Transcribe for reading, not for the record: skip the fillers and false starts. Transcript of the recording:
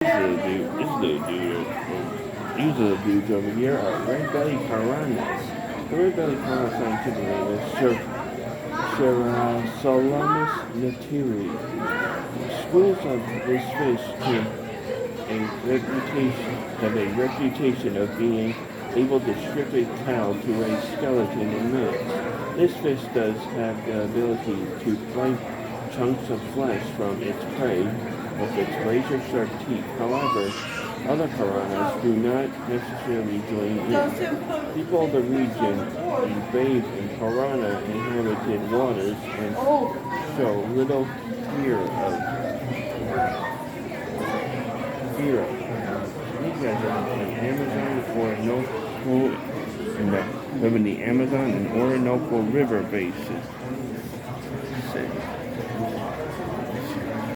These little dudes over here are red-bellied piranhas. The red-bellied piranha scientific name is Cerasolamus natiri. Schools of this fish have a reputation of being able to strip a cow to a skeleton in minutes. This fish does have the ability to bite chunks of flesh from its prey with its razor-sharp teeth. However, other piranhas do not necessarily join in. People of the region bathe in piranha-inhabited waters and show little fear of piranhas. These guys are in the Amazon, Orinoco, live in the Amazon and Orinoco River basin.